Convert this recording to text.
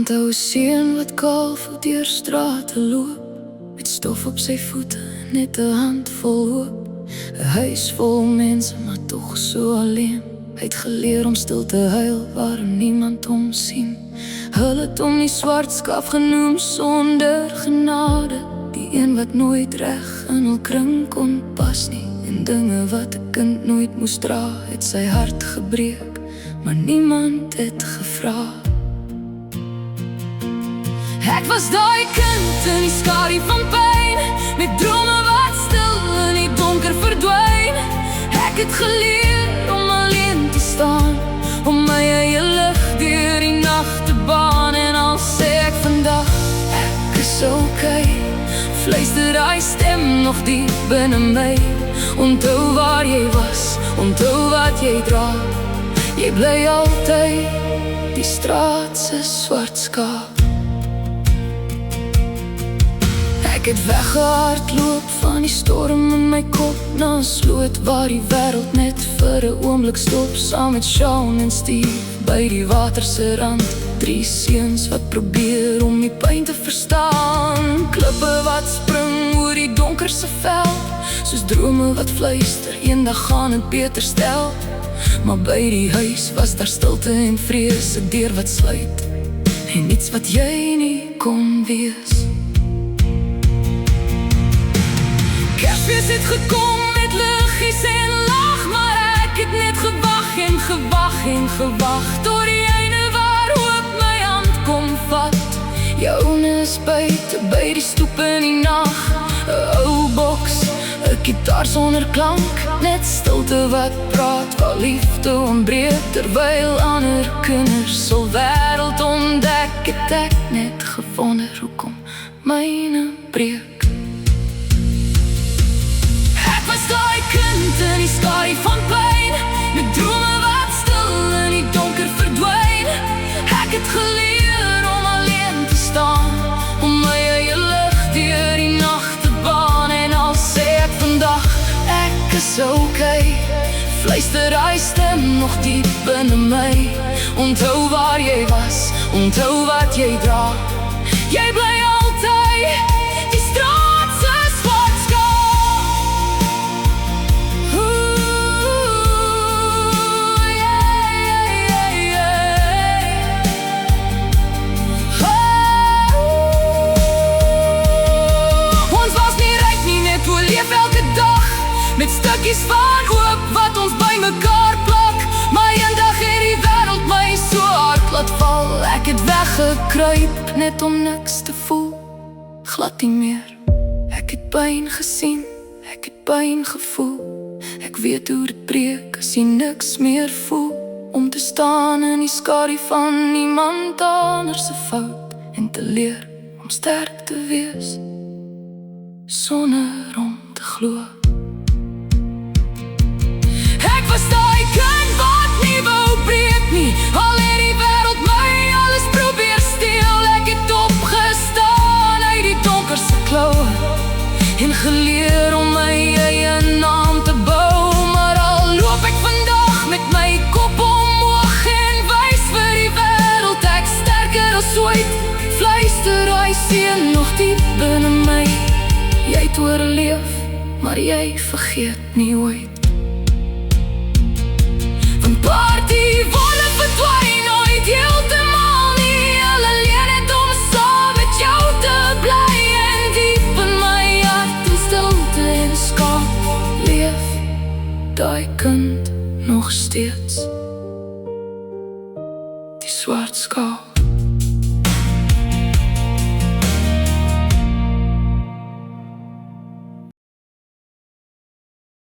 onthou 'n seun wat kaal voet deur strate loop, met stof op sy voete, net 'n handvol hoop. 'n huis vol mense, maar tog so alleen. Hy het geleer om stil te huil waar niemand hom sien. Hulle het hom die swart skaap genoem sonder genade, die een wat nooit reg in hul kring kon pas nie. En dinge wat 'n kind nooit moes dra, het sy hart gebreek, maar niemand het gevra. Ek was daai kind in die skadu van pyn, met drome wat stil in die donker verdwyn. Ek het geleer om alleen te staan, om my eie lig deur die nag te baan. En al sê ek vandag, ek is okay, fluister daai stem nog diep binne my. Onthou waar jy was, onthou wat jy dra, jy bly altyd die straat se swart skaap. Ek het weggehardloop van die storm in my kop, na 'n sloot waar die wêreld net vir 'n oomblik stop. Saam met Sean en Steve by die water se rand, 3 seuns wat probeer om die pyn te verstaan. Klippe wat spring oor die donkerse veld, soos drome wat fluister, eendag gaan het beter stel. Maar by die huis was daar stilte en vrees, 'n deur wat sluit, en iets wat jy nie kon wees. Kersfees het gekom met liggies en lag, maar ek het net gewag en gewag en gewag, tot die einde waar hoop my hand kom vat. Joune is buite by die stoep in die nag, 'n ou boks, 'n gitaar sonder klank, net stilte wat praat, waar liefde ontbreek, terwyl ander kinders sal wêreld ontdek. Het ek net gewonder hoekom myne breek. Ek was daai kind in die skadu van pyn, met drome wat stil in die donker verdwyn. Ek het geleer om alleen te staan, om my eie lig deur die nag te baan. En al sê ek vandag, ek is okay, fluister daai stem nog diep binne my. Onthou waar jy was, onthou wat jy dra, jy bly altyd die straat se swart skaap. Ons was nie ryk nie, net oorleef elke dag, met stukkies van hoop wat ons by mekaar plak. Maar eendag het die wêreld my so hard laat val. Ek het weggekruip, net om niks te voel, glad nie meer. Ek het pyn gesien, ek het pyn gevoel. Ek weet hoe dit breek as jy niks meer voel, om te staan in die skadu van niemand anders se fout, en te leer om sterk te wees, sonder om te glo. Ek was daai kind wat nie wou breek nie, al het die wêreld my alles probeer steel. Ek het opgestaan uit die donkerste kloue, en geleer om my eie naam te bou. Maar al loop ek vandag met my kop omhoog, en wys vir die wêreld ek sterker as ooit, fluister daai seun nog diep binne my. Jy het oorleef, maar jy vergeet nie ooit. Party wolle verdwyn nooit heeltemal nie, hulle leer net om saam met jou te bly. En diep in my hart in stilte en skaap, leef daai kind nog steeds, die swart skaap.